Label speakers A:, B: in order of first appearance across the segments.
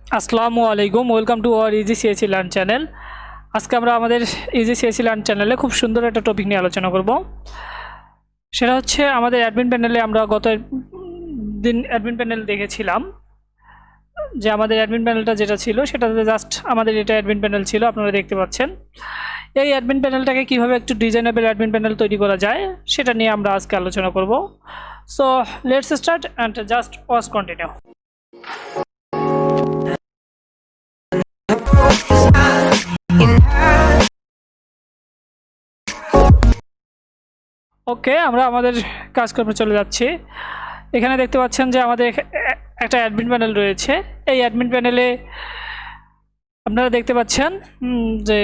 A: আসসালামু আলাইকুম, welcome to our easy CAC learn channel. আজকে আমরা আমাদের ইজি সিএসি লার্ন চ্যানেলে খুব সুন্দর একটা টপিক নিয়ে আলোচনা করব। সেটা হচ্ছে আমাদের অ্যাডমিন প্যানেলে আমরা গত দিন অ্যাডমিন প্যানেল দেখেছিলাম যে আমাদের অ্যাডমিন প্যানেলটা যেটা ছিল সেটাতে জাস্ট আমাদের এটা অ্যাডমিন প্যানেল ছিল, আপনারা দেখতে পাচ্ছেন। এই অ্যাডমিন প্যানেলটাকে কীভাবে একটু ডিজাইনেবল অ্যাডমিন প্যানেল তৈরি করা যায় সেটা নিয়ে আমরা আজকে আলোচনা করব। So let's start and just watch continue. Okay, আমরা আমাদের কাজকর্মে চলে যাচ্ছি। এখানে দেখতে পাচ্ছেন যে আমাদের একটা অ্যাডমিন প্যানেল রয়েছে। এই অ্যাডমিন প্যানেলে আপনারা দেখতে পাচ্ছেন যে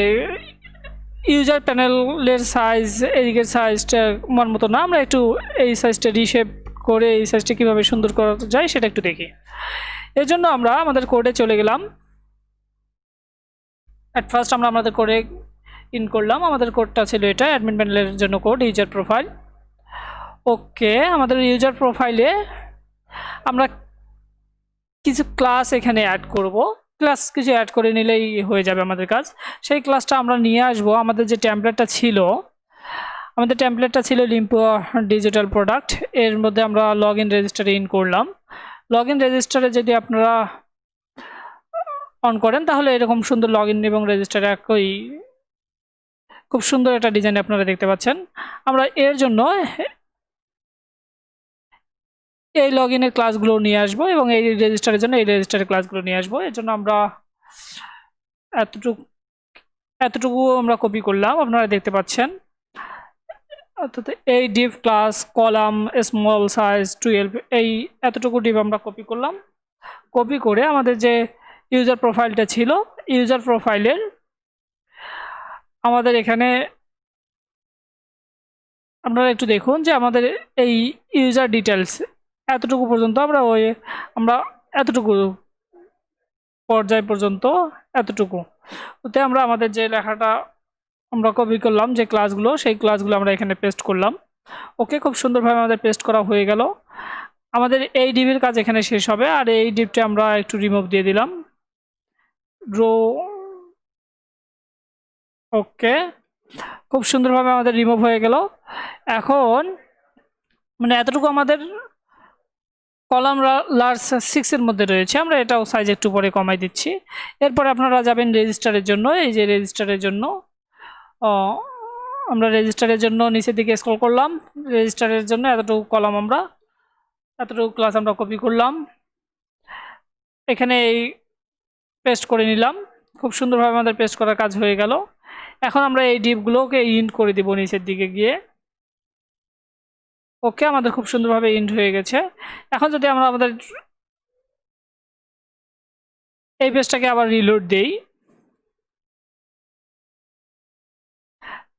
A: ইউজার প্যানেলের সাইজ, এদিকের সাইজটা মন মতো না, আমরা একটু এই সাইজটা রিশেপ করে এই সাইজটা কীভাবে সুন্দর করা যায় সেটা একটু দেখি। এর জন্য আমরা আমাদের কোডে চলে গেলাম। অ্যাট ফার্স্ট আমরা আমাদের কোডে ইন করলাম। আমাদের কোডটা ছিল এটা, অ্যাডমিন প্যানেলের জন্য কোড, ইউজার প্রোফাইল। ওকে, আমাদের ইউজার প্রোফাইলে আমরা কিছু ক্লাস এখানে অ্যাড করব। ক্লাস কিছু অ্যাড করে নিলেই হয়ে যাবে আমাদের কাজ। সেই ক্লাসটা আমরা নিয়ে আসব। আমাদের যে টেমপ্লেটটা ছিল লিম্পো ডিজিটাল প্রোডাক্ট, এর মধ্যে আমরা লগ ইন রেজিস্টারে ইন করলাম। লগ ইন রেজিস্টারে যদি আপনারা অন করেন তাহলে এরকম সুন্দর লগ ইন এবং রেজিস্টার একই খুব সুন্দর একটা ডিজাইন আপনারা দেখতে পাচ্ছেন। আমরা এর জন্য এই লগ ইনের ক্লাসগুলো নিয়ে আসবো এবং এই রেজিস্টারের জন্য এই রেজিস্টারের ক্লাসগুলো নিয়ে আসবো। এর জন্য আমরা এতটুকু আমরা কপি করলাম, আপনারা দেখতে পাচ্ছেন। অর্থাৎ এই Depp class column small size 12, এই এতটুকু ডিভ আমরা কপি করলাম। কপি করে আমাদের যে ইউজার প্রোফাইলটা ছিল, ইউজার প্রোফাইলের আমাদের এখানে আপনারা একটু দেখুন যে আমাদের এই ইউজার ডিটেলস এতটুকু পর্যন্ত আমরা এতটুকু পর্যায় পর্যন্ত এতটুকু ওতে আমরা আমাদের যে লেখাটা আমরা কপি করলাম, যে ক্লাসগুলো, সেই ক্লাসগুলো আমরা এখানে পেস্ট করলাম। ওকে, খুব সুন্দরভাবে আমাদের পেস্ট করা হয়ে গেল। আমাদের এই ডিভির কাজ এখানে শেষ হবে। আর এই ডিভটা আমরা একটু রিমুভ দিয়ে দিলাম, ড্রো। ওকে, খুব সুন্দরভাবে আমাদের রিমুভ হয়ে গেল। এখন মানে এতটুকু আমাদের কলাম লার্জ 6-এর মধ্যে রয়েছে। আমরা এটাও সাইজ একটু পরে কমাই দিচ্ছি। এরপরে আপনারা যাবেন রেজিস্টারের জন্য। এই যে রেজিস্টারের জন্য আমরা রেজিস্টারের জন্য নিচের দিকে স্ক্রল করলাম। রেজিস্টারের জন্য এতটুকু ক্লাস আমরা কপি করলাম, এখানে এই পেস্ট করে নিলাম। খুব সুন্দরভাবে আমাদের পেস্ট করার কাজ হয়ে গেল। এখন আমরা এই ডিপগুলোকে ইন্ট করে দিব নিচের দিকে গিয়ে। ওকে, আমাদের খুব সুন্দরভাবে ইন্ট হয়ে গেছে। এখন যদি আমরা আমাদের এই পেজটাকে আবার রিলোড দেই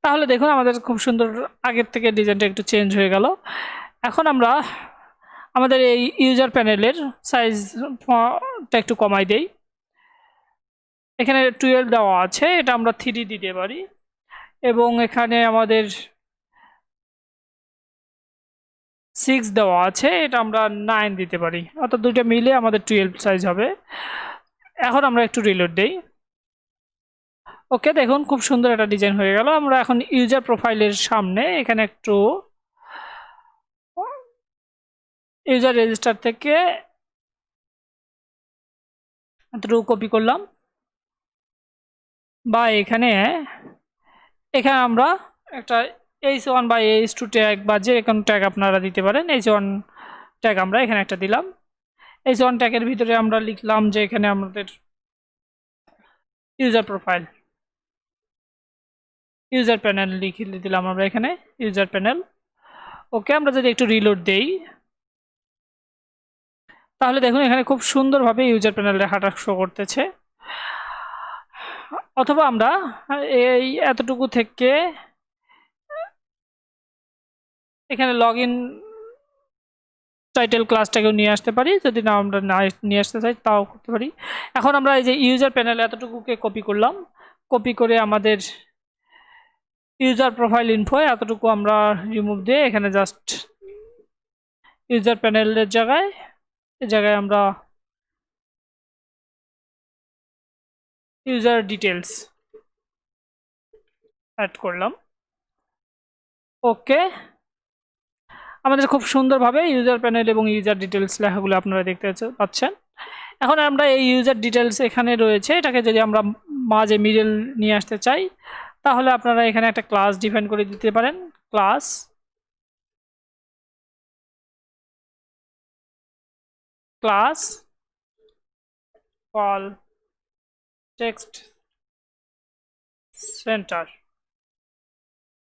A: তাহলে দেখুন আমাদের খুব সুন্দর আগের থেকে ডিজাইনটা একটু চেঞ্জ হয়ে গেল। এখন আমরা আমাদের এই ইউজার প্যানেলের সাইজটা একটু কমাই দেই। এখানে 12 দেওয়া আছে, এটা আমরা 3 দিতে পারি। এবং এখানে আমাদের 6 দেওয়া আছে, এটা আমরা 9 দিতে পারি। অর্থাৎ দুইটা মিলে আমাদের 12 সাইজ হবে। এখন আমরা একটু রিলোড দেই। ওকে, দেখুন খুব সুন্দর একটা ডিজাইন হয়ে গেল। আমরা এখন ইউজার প্রোফাইলের সামনে এখানে একটু ইউজার রেজিস্টার থেকে এতটুকু কপি করলাম, বা এখানে আমরা একটা h1 বা h2 ট্যাগ বা যে কোনো ট্যাগ আপনারা দিতে পারেন। h1 ট্যাগ আমরা এখানে একটা দিলাম। h1 ট্যাগের ভিতরে আমরা লিখলাম যে এখানে আমাদের ইউজার প্রোফাইল, ইউজার প্যানেল লিখে দিলাম আমরা এখানে ইউজার প্যানেল। ওকে, আমরা যদি একটু রিলোড দেই তাহলে দেখুন এখানে খুব সুন্দরভাবে ইউজার প্যানেল লেখাটা শো করতেছে। অথবা আমরা এই এতটুকু থেকে এখানে লগ ইন টাইটেল ক্লাসটাকেও নিয়ে আসতে পারি। যদি না আমরা না নিয়ে আসতে চাই তাও করতে পারি। এখন আমরা এই যে ইউজার প্যানেল এতটুকুকে কপি করলাম, কপি করে আমাদের ইউজার প্রোফাইল ইনফো এতটুকু আমরা রিমুভ দিয়ে এখানে জাস্ট ইউজার প্যানেলের জায়গায় আমরা ইউজার ডিটেলস অ্যাড করলাম। ওকে, আমাদের খুব সুন্দরভাবে ইউজার প্যানেল এবং ইউজার ডিটেলস লেখাগুলো আপনারা দেখতে পাচ্ছেন। এখন আমরা এই ইউজার ডিটেলস এখানে রয়েছে, এটাকে যদি আমরা মাঝে মিডল নিয়ে আসতে চাই, তাহলে আপনারা এখানে একটা ক্লাস ডিফাইন করে দিতে পারেন। Class class call text centre.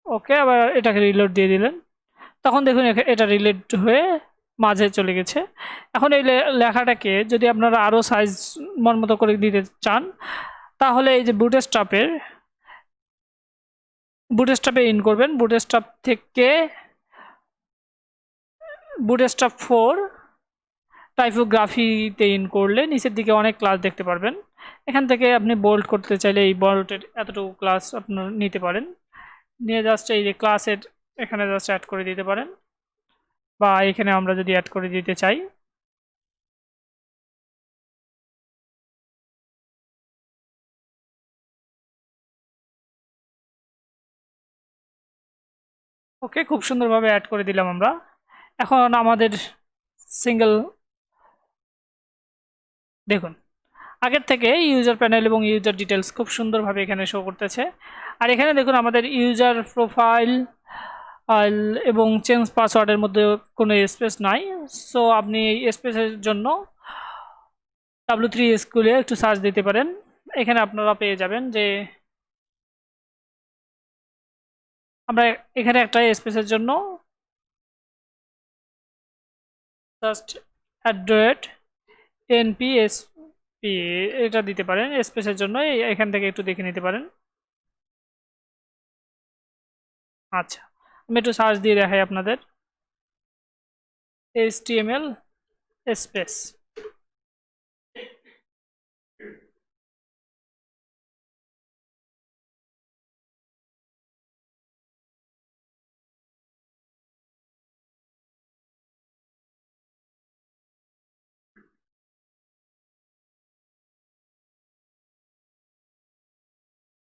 A: Okay, আবার এটাকে রিলোড দিয়ে দিলেন, তখন দেখুন এটা রিলেট হয়ে মাঝে চলে গেছে। এখন এই লেখাটাকে যদি আপনারা আরও সাইজ মন মতো করে দিতে চান, তাহলে এই যে বুটস্ট্র্যাপে ইন করবেন। বুটস্ট্র্যাপ থেকে বুটস্ট্র্যাপ 4 টাইপোগ্রাফিতে ইন করলে নিচের দিকে অনেক ক্লাস দেখতে পারবেন। এখান থেকে আপনি বোল্ড করতে চাইলে এই বোল্টের এতটুকু ক্লাস আপনার নিতে পারেন, নিয়ে জাস্ট এই যে ক্লাসের এখানে জাস্ট অ্যাড করে দিতে পারেন, বা এখানে আমরা যদি অ্যাড করে দিতে চাই, ওকে, খুব সুন্দরভাবে অ্যাড করে দিলাম আমরা। এখন আমাদের সিঙ্গেল দেখুন আগের থেকে ইউজার প্যানেল এবং ইউজার ডিটেলস খুব সুন্দরভাবে এখানে শো করতেছে। আর এখানে দেখুন আমাদের ইউজার প্রোফাইল এবং চেঞ্জ পাসওয়ার্ডের মধ্যে কোনো স্পেস নাই। সো আপনি এই স্পেসের জন্য W3 স্কুলে একটু সার্চ দিতে পারেন, এখানে আপনারা পেয়ে যাবেন যে আমরা এখানে একটা স্পেসের জন্য জাস্ট @npsp এটা দিতে পারেন স্পেসের জন্য, এখান থেকে একটু দেখে নিতে পারেন। আচ্ছা, আমি একটু সার্চ দিয়ে দেখাই আপনাদের। HTML স্পেস,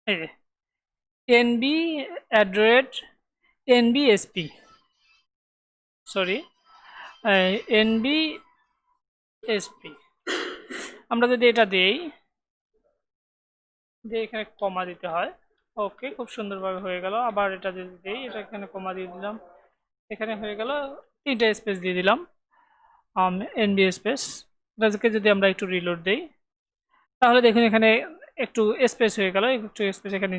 A: এই যে nb@nbsp, সরি nbsp, আমরা যদি এটা দিই, দিয়ে এখানে কমা দিতে হয়। ওকে, খুব সুন্দরভাবে হয়ে গেল। আবার এটা যদি দিই, এটা এখানে কমা দিয়ে দিলাম, এখানে হয়ে গেল, 3টা স্পেস দিয়ে দিলাম এনবি স্পেস। এটাকে যদি আমরা একটু রিলোড দিই, তাহলে দেখুন এখানে একটু স্পেস হয়ে গেল, একটু স্পেস এখানে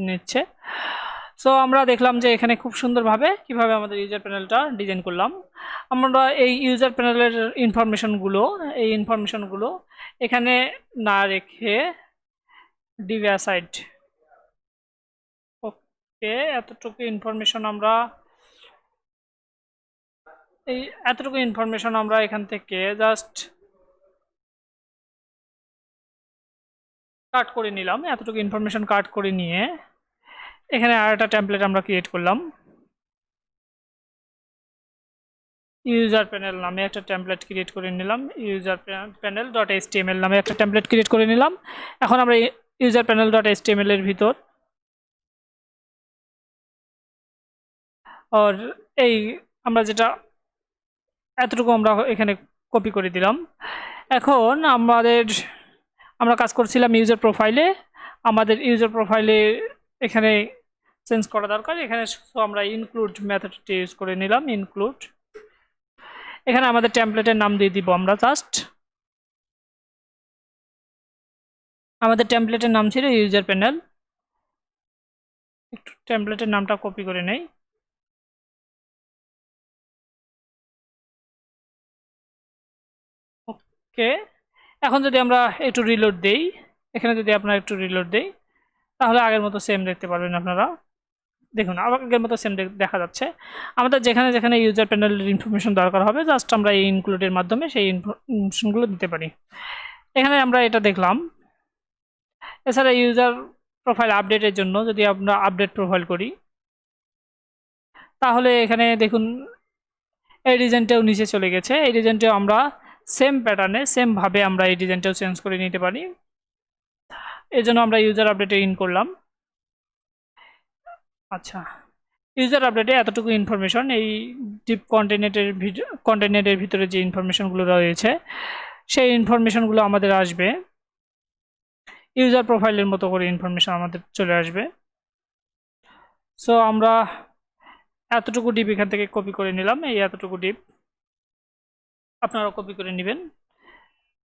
A: নিচ্ছে। সো আমরা দেখলাম যে এখানে খুব সুন্দরভাবে কিভাবে আমাদের ইউজার প্যানেলটা ডিজাইন করলাম। আমরা এই ইউজার প্যানেলের এই ইনফরমেশনগুলো এখানে না রেখে ডিভ অ্যাসাইড, ওকে, এতটুকু ইনফরমেশন আমরা এখান থেকে জাস্ট কাট করে নিলাম। এতটুকু ইনফরমেশন কাট করে নিয়ে এখানে আর একটা টেমপ্লেট আমরা ক্রিয়েট করলাম, ইউজার প্যানেল নামে একটা টেমপ্লেট ক্রিয়েট করে নিলাম। ইউজার প্যানেল ডট এইচটিএমএল নামে একটা টেমপ্লেট ক্রিয়েট করে নিলাম। এখন আমরা ইউজার প্যানেল ডট এইচটিএমএল এর ভিতর আর এই আমরা যেটা এতটুকু আমরা এখানে কপি করে দিলাম। এখন আমরা কাজ করছিলাম ইউজার প্রোফাইলে, আমাদের ইউজার প্রোফাইলে এখানে চেঞ্জ করা দরকার। এখানে আমরা ইনক্লুড মেথডটি ইউজ করে নিলাম। ইনক্লুড, এখানে আমাদের টেমপ্লেটের নাম দিয়ে দিব আমরা জাস্ট, আমাদের টেমপ্লেটের নাম ছিল ইউজার প্যানেল। একটু টেমপ্লেটের নামটা কপি করে নেই। ওকে, এখন যদি আমরা একটু রিলোড দেই, এখানে যদি আপনারা একটু রিলোড দেই, তাহলে আগের মতো সেম দেখতে পারবেন আপনারা। দেখুন আগের মতো সেম দেখা যাচ্ছে। আমাদের যেখানে যেখানে ইউজার প্যানেলের ইনফরমেশন দরকার হবে, জাস্ট আমরা এই ইনক্লুডের মাধ্যমে সেই ইনফরমেশনগুলো দিতে পারি। এখানে আমরা এটা দেখলাম। এছাড়া ইউজার প্রোফাইল আপডেটের জন্য যদি আমরা আপডেট প্রোফাইল করি, তাহলে এখানে দেখুন এই ডিজাইনটাও নিচে চলে গেছে। এই ডিজাইনটাও আমরা সেম প্যাটার্নে সেমভাবে আমরা এই ডিজাইনটাও চেঞ্জ করে নিতে পারি। এই জন্য আমরা ইউজার আপডেটে ইন করলাম। আচ্ছা, ইউজার আপডেটে এতটুকু ইনফরমেশন, এই ডিপ কন্টেনেটের ভিতরে যে ইনফরমেশনগুলো রয়েছে সেই ইনফরমেশনগুলো আমাদের আসবে, ইউজার প্রোফাইলের মতো করে ইনফরমেশন আমাদের চলে আসবে। সো আমরা এতটুকু ডিপ এখান থেকে কপি করে নিলাম, এই এতটুকু ডিপ আপনারা কপি করে নেবেন।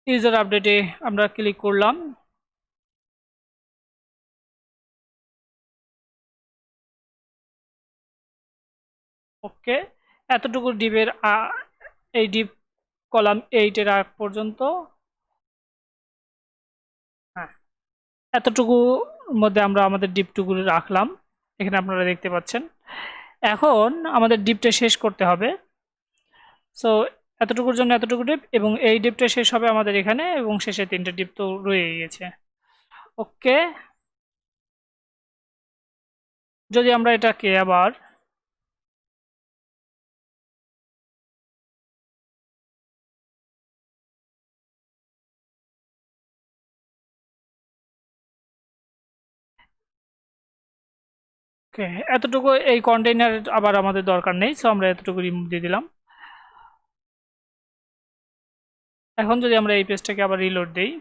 A: ইউজার আপডেটে আমরা ক্লিক করলাম। ওকে, এতটুকু ডিপের এই ডিপ কলাম 8-এর আগ পর্যন্ত, হ্যাঁ, এতটুকুর মধ্যে আমরা আমাদের ডিপটুকু রাখলাম, এখানে আপনারা দেখতে পাচ্ছেন। এখন আমাদের ডিপটা শেষ করতে হবে। সো এতটুকুর জন্য এতটুকু ডিপ, এবং এই ডিপটা শেষ হবে আমাদের এখানে, এবং শেষে 3টে ডিপ তো রয়ে গেছে। ওকে, যদি আমরা এটাকে আবার ওকে, এতটুকু এই কন্টেইনার আবার আমাদের দরকার নেই, সো আমরা এতটুকু রিমুভ দিয়ে দিলাম। এখন যদি আমরা এই পেজটাকে আবার রিলোড দেই,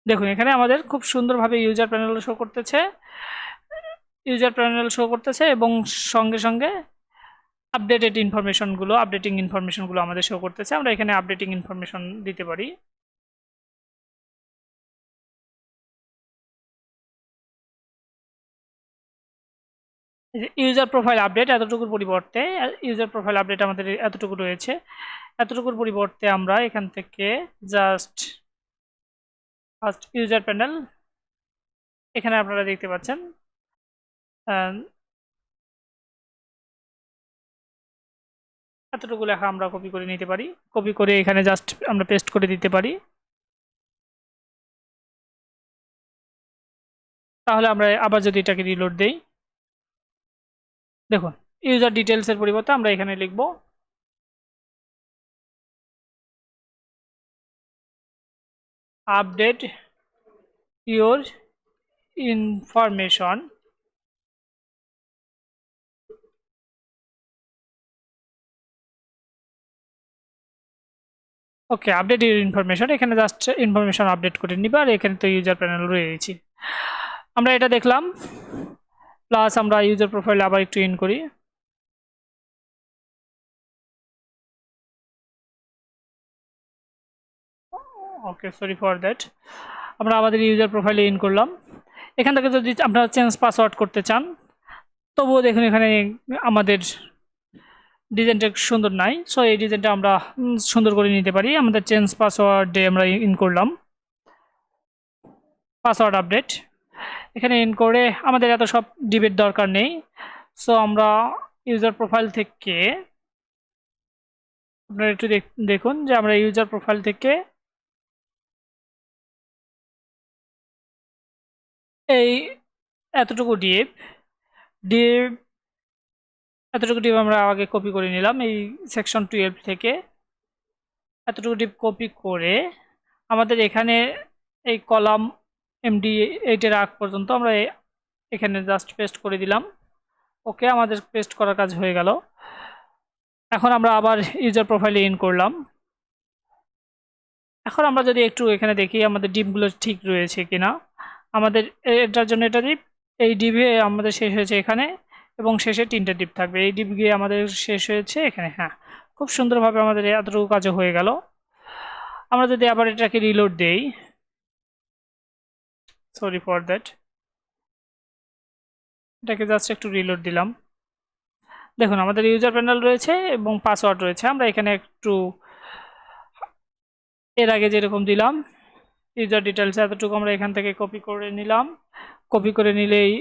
A: দেখুন এখানে আমাদের খুব সুন্দরভাবে ইউজার প্যানেল শো করতেছে, এবং সঙ্গে সঙ্গে আপডেটিং ইনফরমেশনগুলো আমাদের শো করতেছে। আমরা এখানে আপডেটিং ইনফরমেশন দিতে পারি। ইউজার প্রোফাইল আপডেট এতটুকুর পরিবর্তে, ইউজার প্রোফাইল আপডেট আমাদের এতটুকু রয়েছে, এতটুকুর পরিবর্তে আমরা এখান থেকে জাস্ট ফার্স্ট ইউজার প্যানেল, এখানে আপনারা দেখতে পাচ্ছেন এতটুকু লেখা আমরা কপি করে নিতে পারি, কপি করে এখানে জাস্ট আমরা পেস্ট করে দিতে পারি। তাহলে আমরা আবার যদি এটাকে রিলোড দেই, দেখুন ইউজার ডিটেলসের পরিবর্তে আমরা এখানে লিখব update your information. Okay, update your information, এখানে জাস্ট ইনফরমেশন আপডেট করে নিবা, আর এখানে তো ইউজার প্যানেল রয়েছে। আমরা এটা দেখলাম, প্লাস আমরা ইউজার প্রোফাইল আবার একটু ইন করি। ওকে, সরি ফর দ্যাট। আমরা আমাদের ইউজার প্রোফাইলে ইন করলাম। এখান থেকে যদি আপনারা চেঞ্জ পাসওয়ার্ড করতে চান, তবুও দেখুন এখানে আমাদের ডিজাইনটা সুন্দর নাই, সো এই ডিজাইনটা আমরা সুন্দর করে নিতে পারি। আমাদের চেঞ্জ পাসওয়ার্ডে আমরা ইন করলাম পাসওয়ার্ড আপডেট, এখানে ইন করে আমাদের এত সব ডিবেট দরকার নেই। সো আমরা ইউজার প্রোফাইল থেকে, আপনারা একটু দেখুন যে আমরা ইউজার প্রোফাইল থেকে এই এতটুকু ডিপ এতটুকু ডিপ আমরা আগে কপি করে নিলাম এই সেকশন 12 থেকে। এতটুকু ডিপ কপি করে আমাদের এখানে এই কলাম MD8-এর আগ পর্যন্ত আমরা এখানে জাস্ট পেস্ট করে দিলাম। ওকে, আমাদের পেস্ট করার কাজ হয়ে গেল। এখন আমরা আবার ইউজার প্রোফাইলে ইন করলাম। এখন আমরা যদি একটু এখানে দেখি আমাদের ডিপগুলো ঠিক রয়েছে কিনা। আমাদের এটার জন্য এটা ডিপ, এই ডিপে আমাদের শেষ হয়েছে এখানে, এবং শেষে 3টে ডিপ থাকবে। এই ডিপ গিয়ে আমাদের শেষ হয়েছে এখানে। হ্যাঁ, খুব সুন্দরভাবে আমাদের এতটুকু কাজও হয়ে গেল। আমরা যদি আবার এটাকে রিলোড দেই, সরি ফর দ্যাট, এটাকে জাস্ট একটু রিলোড দিলাম। দেখুন আমাদের ইউজার প্যানেল রয়েছে এবং পাসওয়ার্ড রয়েছে। আমরা এখানে একটু এর আগে যেরকম দিলাম ইউজার ডিটেলস, এতটুকু আমরা এখান থেকে কপি করে নিলাম। কপি করে নিলেই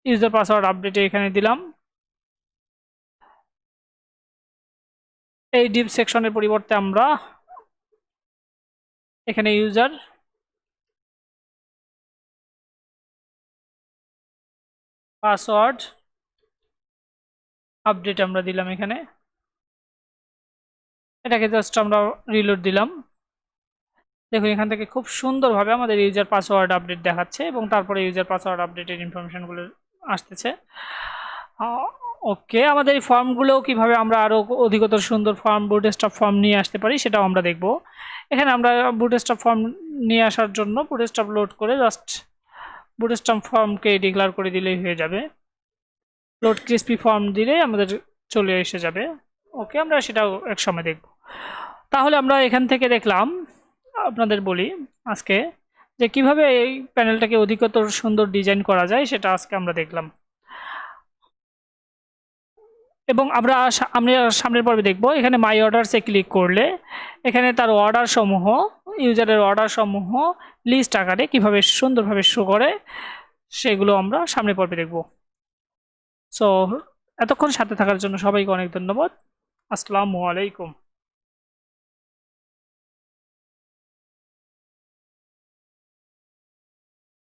A: ইউজার পাসওয়ার্ড আপডেটে এখানে দিলাম। এই ডিপ সেকশনের পরিবর্তে আমরা এখানে ইউজার পাসওয়ার্ড আপডেট আমরা দিলাম এখানে। এটাকে জাস্ট আমরা রিলোড দিলাম। দেখুন এখান থেকে খুব সুন্দরভাবে আমাদের ইউজার পাসওয়ার্ড আপডেট দেখাচ্ছে এবং তারপরে ইউজার পাসওয়ার্ড আপডেটের ইনফরমেশনগুলো আসতেছে। ওকে, আমাদের এই ফর্মগুলোও কীভাবে আমরা আরও অধিকতর সুন্দর ফর্ম বুটস্ট্র্যাপ ফর্ম নিয়ে আসতে পারি সেটাও আমরা দেখব। এখানে আমরা বুটস্ট্র্যাপ ফর্ম নিয়ে আসার জন্য বুটস্ট্র্যাপ লোড করে জাস্ট বুটস্ট্র্যাপ ফর্মকে ডিক্লেয়ার করে দিলেই হয়ে যাবে। লোড ক্রিসপি ফর্ম দিলেই আমাদের চলে এসে যাবে। ওকে, আমরা সেটাও এক সময় দেখব। তাহলে আমরা এখান থেকে দেখলাম, আপনাদের বলি আজকে যে কিভাবে এই প্যানেলটাকে অধিকতর সুন্দর ডিজাইন করা যায় সেটা আজকে আমরা দেখলাম। এবং আমরা সামনের পর্বে দেখব এখানে মাই অর্ডারসে ক্লিক করলে এখানে তার অর্ডার সমূহ, ইউজারের অর্ডার সমূহ লিস্ট আকারে কিভাবে সুন্দরভাবে শো করে সেগুলো আমরা সামনের পর্বে দেখব। সো এতক্ষণ সাথে থাকার জন্য সবাইকে অনেক ধন্যবাদ। আসসালামু আলাইকুম।